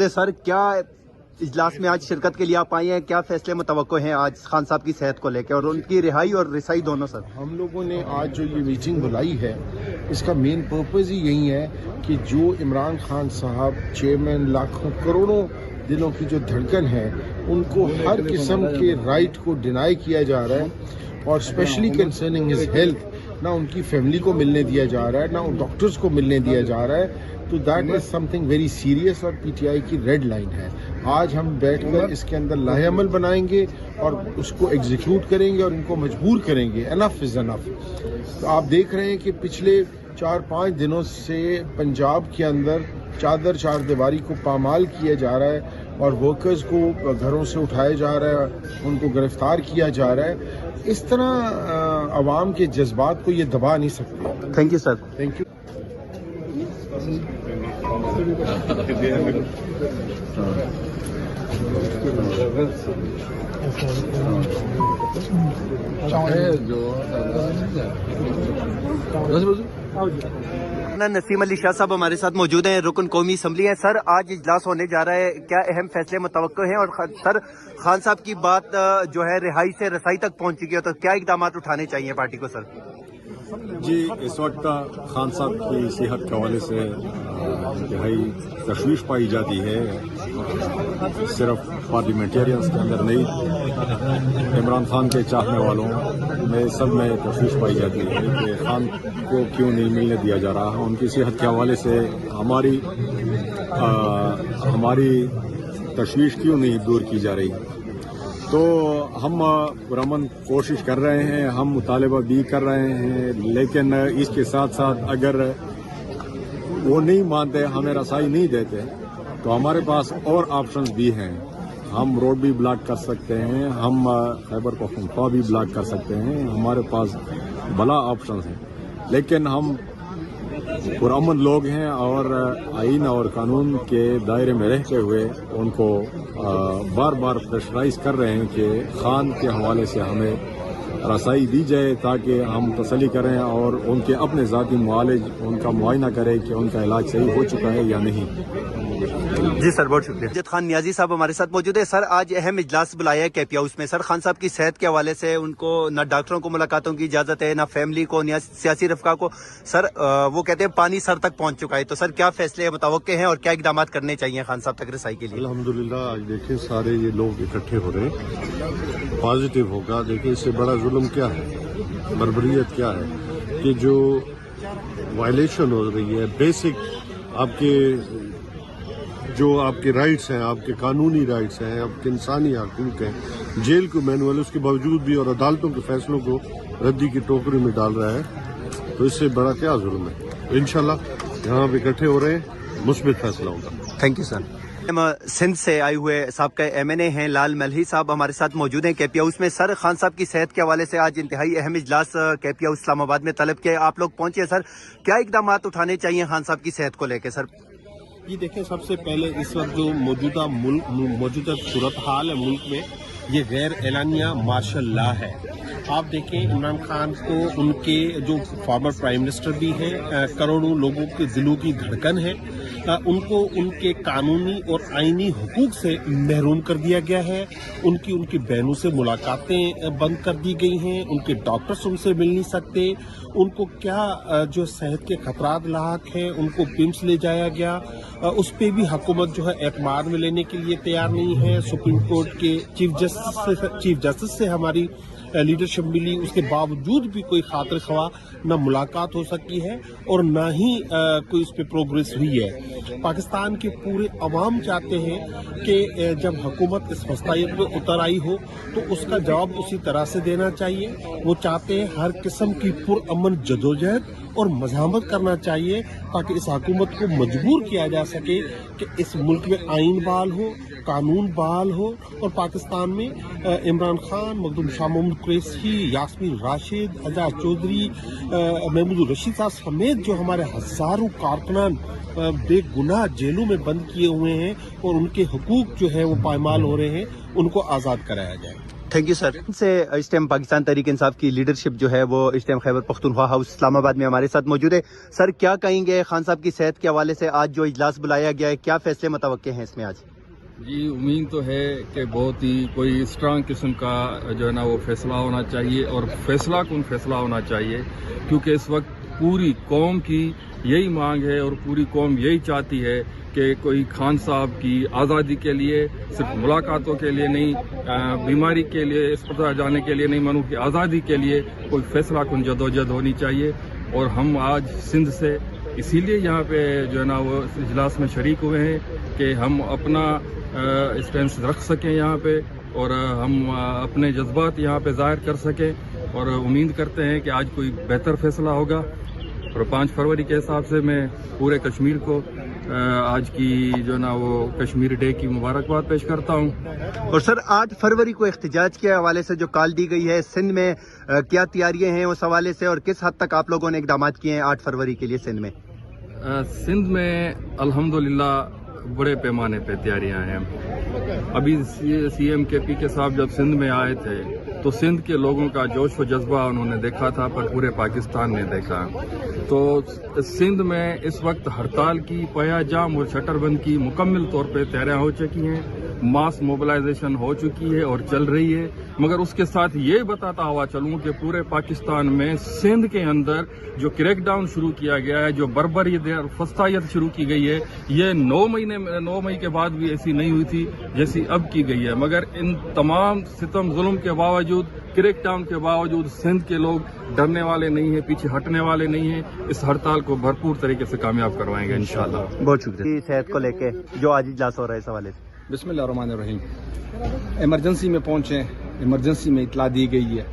Sir क्या इजलास में आज शिरकत के लिए आप आए हैं, क्या फैसले मुतवक्को हैं आज खान साहब की सेहत को लेकर और उनकी रिहाई और रिसाई दोनों? सर हम लोगों ने आज जो ये मीटिंग बुलाई है इसका मेन पर्पस ही यही है कि जो इमरान खान साहब चेयरमैन लाखों करोड़ों दिलों की जो धड़कन है उनको हर किस्म के राइट को डिनाई किया जा रहा है और स्पेशली कंसर्निंग हिज हेल्थ ना उनकी फैमिली को मिलने दिया जा रहा है ना उन डॉक्टर्स को मिलने दिया जा रहा है, तो that is something very serious और पीटीआई की रेड लाइन है। आज हम बैठकर इसके अंदर लाहेअमल बनाएंगे और उसको एग्जीक्यूट करेंगे और इनको मजबूर करेंगे। Enough is enough. तो आप देख रहे हैं कि पिछले 4-5 दिनों से पंजाब के अंदर चादर चार दीवारी को पामाल किया जा रहा है और वर्कर्स को घरों से उठाया जा रहा है, उनको गिरफ्तार किया जा रहा है। इस तरह अवाम के जज्बात को ये दबा नहीं सकते। Thank you sir. Thank you. Naseem Ali Shah साहब हमारे साथ मौजूद हैं, रुकन कौमी असम्बली हैं। सर आज इजलास होने जा रहा है, क्या अहम फैसले मुतवक्को हैं? और सर खान साहब की बात जो है रिहाई से रसाई तक पहुंच चुकी है, तो क्या इकदाम उठाने चाहिए पार्टी को? सर जी, इस वक्त खान साहब की सेहत के हवाले से इंतहाई तशवीश पाई जाती है, सिर्फ पार्लियामेंटेरियंस के अंदर नहीं, इमरान खान के चाहने वालों में सब में तशवीश पाई जाती है कि खान को क्यों नहीं मिलने दिया जा रहा है। उनकी सेहत के हवाले से हमारी तशवीश क्यों नहीं दूर की जा रही। तो हम पुरअमन कोशिश कर रहे हैं, हम मुतालबा भी कर रहे हैं, लेकिन इसके साथ साथ अगर वो नहीं मानते, हमें रसाई नहीं देते, तो हमारे पास और ऑप्शंस भी हैं। हम रोड भी ब्लॉक कर सकते हैं, हम खैबर पख्तूनख्वा भी ब्लॉक कर सकते हैं, हमारे पास भला ऑप्शंस हैं। लेकिन हम पुरअमन लोग हैं और आईन और कानून के दायरे में रहते हुए उनको बार बार प्रेशराइज कर रहे हैं कि खान के हवाले से हमें रसाई दी जाए ताकि हम तसल्ली करें और उनके अपने ज़ाती मुआलिज उनका मुआयना करें कि उनका इलाज सही हो चुका है या नहीं। जी सर, बहुत शुक्रिया। अमजद खान नियाजी साहब हमारे साथ मौजूद है। सर आज अहम इजलास बुलाया है केपी हाउस में। सर खान साहब की सेहत के हवाले से उनको न डॉक्टरों को मुलाकातों की इजाजत है, न फैमिली को, न सियासी रफ़का को। सर वो कहते हैं पानी सर तक पहुंच चुका है, तो सर क्या फैसले मुतवक्के हैं और क्या इकदाम करने चाहिए खान साहब तक रसाई के लिए? अल्हम्दुलिल्लाह आज देखें सारे ये लोग इकट्ठे हो रहे हैं, पॉजिटिव होगा। देखिए इससे बड़ा जुल्म क्या है, बर्बरियत क्या है कि जो वायलेशन हो रही है बेसिक आपके राइट्स हैं, आपके कानूनी राइट्स हैं, आपके इंसानी हकूक हैं। जेल को मैनुअल उसके बावजूद भी और अदालतों के फैसलों को रद्दी की टोकरी में डाल रहा है, तो इससे बड़ा क्या जुल्म है। इंशाल्लाह यहाँ पे इकट्ठे हो रहे हैं, मुस्बित फैसला होगा। Thank you sir. सिंध से आए हुए साहब MNA हैं लाल मलही साहब हमारे साथ मौजूद हैं केपी हाउस में। सर खान साहब की सेहत के हवाले से आज इंतहाई अहम इजलास केपी हाउस इस्लामाबाद में तलब किया, आप लोग पहुंचे। सर क्या इकदाम उठाने चाहिए खान साहब की सेहत को लेकर? सर ये देखें, सबसे पहले इस वक्त जो मौजूदा सूरत हाल है मुल्क में, ये गैर एलानिया मार्शल लॉ है। आप देखें इमरान खान को उनके जो फॉर्मर प्राइम मिनिस्टर भी हैं, करोड़ों लोगों के दिलों की धड़कन है, उनको उनके कानूनी और आईनी हुकूक से महरूम कर दिया गया है। उनकी बहनों से मुलाकातें बंद कर दी गई हैं, उनके डॉक्टर्स उनसे मिल नहीं सकते, उनको क्या जो सेहत के खतरात लाक हैं उनको पिम्स ले जाया गया, उस पर भी हुकूमत जो है एतमाद में लेने के लिए तैयार नहीं है। सुप्रीम कोर्ट के चीफ जस्टिस से हमारी लीडरशिप मिली, उसके बावजूद भी कोई खातिर ख्वाह न मुलाकात हो सकी है और न ही कोई उस पर प्रोग्रेस हुई है। पाकिस्तान के पूरे अवाम चाहते हैं कि जब हुकूमत इस मसलायत में उतर आई हो तो उसका जवाब उसी तरह से देना चाहिए। वो चाहते हैं हर किस्म की पुरअमन जदोजहद और मज़ाहमत करना चाहिए ताकि इस हुकूमत को मजबूर किया जा सके कि इस मुल्क में आइन बहाल हो, कानून बहाल हो और पाकिस्तान में इमरान खान, मखदूम शाह महमूद कुरैशी, यास्मीन राशिद, एजाज चौधरी, महमूद रशीद साहब समेत जो हमारे हजारों कारकुनान बेगुनाह जेलों में बंद किए हुए हैं और उनके हुकूक जो है वो पायमाल हो रहे हैं, उनको आज़ाद कराया जाए। Thank you sir. से इस टाइम पाकिस्तान तहरीक इंसाफ की लीडरशिप जो है वो इस टाइम खैबर पख्तूनख्वा हाउस इस्लामाबाद में हमारे साथ मौजूद है। सर क्या कहेंगे खान साहब की सेहत के हवाले से आज जो इजलास बुलाया गया है, क्या फैसले मुतवक्के हैं इसमें आज? जी उम्मीद तो है कि बहुत ही कोई स्ट्रांग किस्म का जो है ना वो फैसला होना चाहिए और फैसला कौन फैसला होना चाहिए, क्योंकि इस वक्त पूरी कौम की यही मांग है और पूरी कौम यही चाहती है कि कोई खान साहब की आज़ादी के लिए, सिर्फ मुलाकातों के लिए नहीं, बीमारी के लिए, अस्पताल जाने के लिए नहीं, मनु की आज़ादी के लिए कोई फैसला कौन जदोजहद होनी चाहिए। और हम आज सिंध से इसीलिए यहाँ पे जो है ना वो इजलास में शरीक हुए हैं कि हम अपना स्टैंड रख सकें यहाँ पे और हम अपने जज्बात यहाँ पे जाहिर कर सकें और उम्मीद करते हैं कि आज कोई बेहतर फैसला होगा। और 5 फरवरी के हिसाब से मैं पूरे कश्मीर को आज की जो ना वो कश्मीर डे की मुबारकबाद पेश करता हूँ। और सर 8 फरवरी को एहतजाज के हवाले से जो कॉल दी गई है सिंध में, क्या तैयारियां हैं उस हवाले से और किस हद तक आप लोगों ने इकदाम किए हैं 8 फरवरी के लिए सिंध में? सिंध में अल्हम्दुलिल्लाह बड़े पैमाने पे तैयारियां हैं। अभी CM KP के साहब जब सिंध में आए थे तो सिंध के लोगों का जोश व जज्बा उन्होंने देखा था, पर पूरे पाकिस्तान ने देखा। तो सिंध में इस वक्त हड़ताल की, पयाजाम और शटरबंद की मुकम्मल तौर पे तैयारियां हो चुकी हैं, मास मोबिलाइजेशन हो चुकी है और चल रही है। मगर उसके साथ ये बताता हुआ चलूं कि पूरे पाकिस्तान में सिंध के अंदर जो क्रैकडाउन शुरू किया गया है, जो बर्बरियत और फस्तायत शुरू की गई है, ये 9 मई के बाद भी ऐसी नहीं हुई थी जैसी अब की गई है। मगर इन तमाम सितम जुल्म के बावजूद, क्रैकडाउन के बावजूद सिंध के लोग डरने वाले नहीं हैं, पीछे हटने वाले नहीं हैं। इस हड़ताल को भरपूर तरीके से कामयाब करवाएंगे इंशाअल्लाह। बहुत शुक्रिया। सेहत को लेके जो आज इजलास हो रहा है इस हवाले से। बिस्मिल्लाहिर्रहमानिर्रहीम। इमरजेंसी में पहुंचे, इमरजेंसी में इतला दी गई है,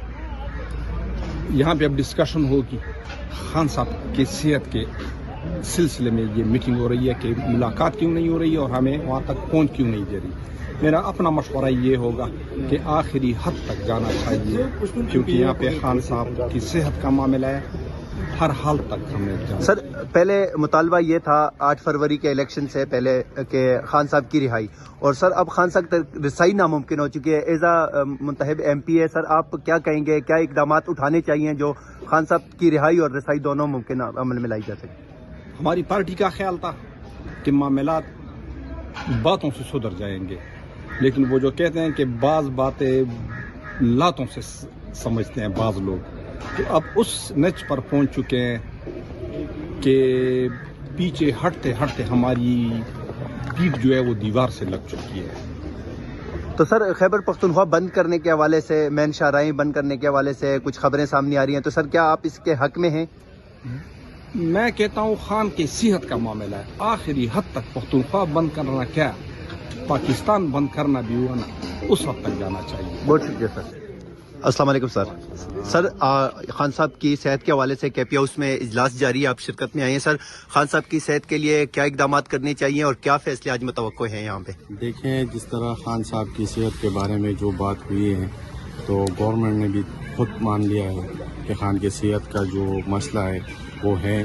यहाँ पे अब डिस्कशन होगी खान साहब की सेहत के सिलसिले में। ये मीटिंग हो रही है कि मुलाकात क्यों नहीं हो रही है और हमें वहाँ तक पहुँच क्यों नहीं दे रही। मेरा अपना मशवरा ये होगा कि आखिरी हद तक जाना चाहिए, क्योंकि यहाँ पे खान साहब की सेहत का मामला है, हर हाल तक हमें जाना। सर पहले मुतालबा ये था 8 फरवरी के इलेक्शन से पहले कि खान साहब की रिहाई, और सर अब खान साहब तक रसाई नामुमकिन हो चुकी है। एज आ मुंतखब MP है सर, आप क्या कहेंगे, क्या इकदाम उठाने चाहिए जो खान साहब की रिहाई और रसाई दोनों मुमकिन अमल में लाई जा सके? हमारी पार्टी का ख्याल था कि मामलात बातों से सुधर जाएंगे, लेकिन वो जो कहते हैं कि बाज बातें लातों से समझते हैं बाज लोग, तो अब उस नच पर पहुंच चुके हैं कि पीछे हटते हटते हमारी पीठ जो है वो दीवार से लग चुकी है। तो सर खैबर पख्तूनख्वा बंद करने के हवाले से, मैन शाहराहें बंद करने के हवाले से कुछ खबरें सामने आ रही हैं, तो सर क्या आप इसके हक में हैं? मैं कहता हूँ खान की सेहत का मामला है, आखिरी हद तक पख्तूनख्वा बंद करना क्या, पाकिस्तान बंद करना भी हुआ ना, उस हद तक जाना चाहिए। बहुत शुक्रिया सर। अस्सलाम वालेकुम सर। सर खान साहब की सेहत के हवाले से KP हाउस में इजलास जारी है, आप शिरकत में आए हैं। सर खान साहब की सेहत के लिए क्या इकदाम करने चाहिए और क्या फैसले आज मुतवक्को हैं यहाँ पे? देखें, जिस तरह खान साहब की सेहत के बारे में जो बात हुई है, तो गवर्नमेंट ने भी खुद मान लिया है कि खान की सेहत का जो मसला है वो है,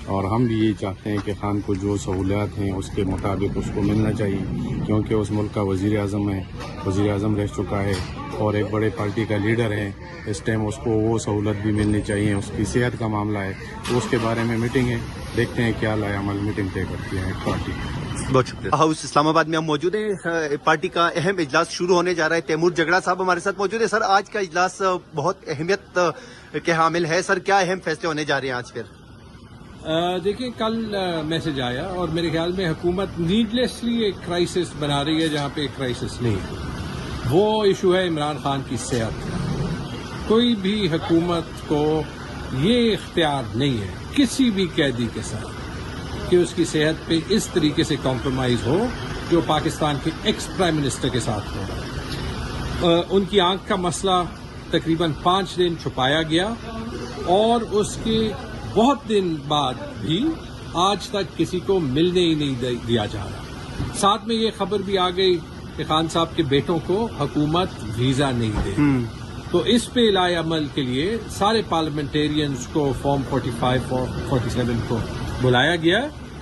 और हम भी यही चाहते हैं कि खान को जो सहूलियात हैं उसके मुताबिक उसको मिलना चाहिए, क्योंकि उस मुल्क का वज़ीर आज़म है, वज़ीर आज़म रह चुका है और एक बड़े पार्टी का लीडर है। इस टाइम उसको वो सहूलत भी मिलनी चाहिए। उसकी सेहत का मामला है तो उसके बारे में मीटिंग है, देखते हैं क्या लाए अमल मीटिंग तय करती है पार्टी। बहुत शुक्रिया। हाउस इस्लामाबाद में हम मौजूद हैं, पार्टी का अहम इजलास शुरू होने जा रहा है। तैमूर जगड़ा साहब हमारे साथ मौजूद है। सर आज का इजलास बहुत अहमियत के हामिल है, सर क्या अहम फैसले होने जा रहे हैं आज? फिर देखिए, कल मैसेज आया और मेरे ख्याल में हुकूमत नीडलेसली एक क्राइसिस बना रही है जहाँ पे एक क्राइसिस नहीं है। वो इशू है इमरान खान की सेहत। कोई भी हुकूमत को ये इख्तियार नहीं है किसी भी कैदी के साथ कि उसकी सेहत पे इस तरीके से कॉम्प्रोमाइज हो जो पाकिस्तान के एक्स प्राइम मिनिस्टर के साथ हो। उनकी आंख का मसला तकरीबन 5 दिन छुपाया गया और उसके बहुत दिन बाद भी आज तक किसी को मिलने ही नहीं दिया जा रहा। साथ में ये खबर भी आ गई कि खान साहब के बेटों को हुकूमत वीजा नहीं दे। तो इस पे लाए अमल के लिए सारे पार्लियामेंटेरियंस को फॉर्म 45 और 47 को बुलाया गया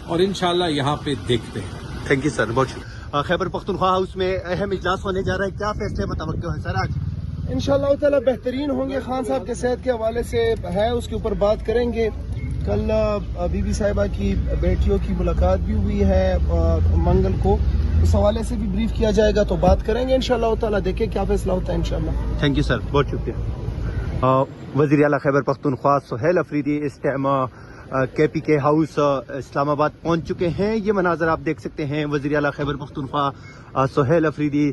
और इंशाल्लाह यहाँ पे देखते हैं। थैंक यू सर, बहुत शुक्रिया। खैबर पख्तूनख्वा हाउस में अहम इजलास होने जा रहा है, क्या फैसले मुतवक्किल हैं सर आज? इंशाअल्लाह ताला बेहतरीन होंगे। खान साहब के सेहत के हवाले से है, उसके ऊपर बात करेंगे। कल बीबी साहिबा की बेटियों की मुलाकात भी हुई है मंगल को, उस हवाले से भी ब्रीफ किया जाएगा, तो बात करेंगे इंशाअल्लाह ताला। देखें क्या फैसला होता है इंशाअल्लाह। थैंक यू सर, बहुत शुक्रिया। वज़ीर आला खैबर पख्तूनख्वा सुहेल अफरीदी इस टाइम KPK हाउस इस्लामाबाद पहुंच चुके हैं। ये मनाजर आप देख सकते हैं। वज़ीर आला खैबर पख्तूनख्वा सुहेल अफरीदी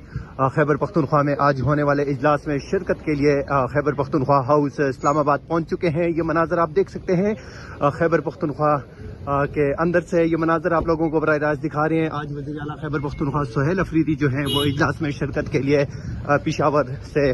खैबर पख्तूनख्वा में आज होने वाले इजलास में शिरकत के लिए खैबर पख्तूनख्वा हाउस इस्लामाबाद पहुंच चुके हैं। ये मनाजर आप देख सकते हैं खैबर पख्तूनख्वा के अंदर से। ये मनाजर आप लोगों को बराह रास्त दिखा रहे हैं। आज वज़ीर आला खैबर पख्तूनख्वा सुहेल अफरीदी जो हैं वो इजलास में शिरकत के लिए पेशावर से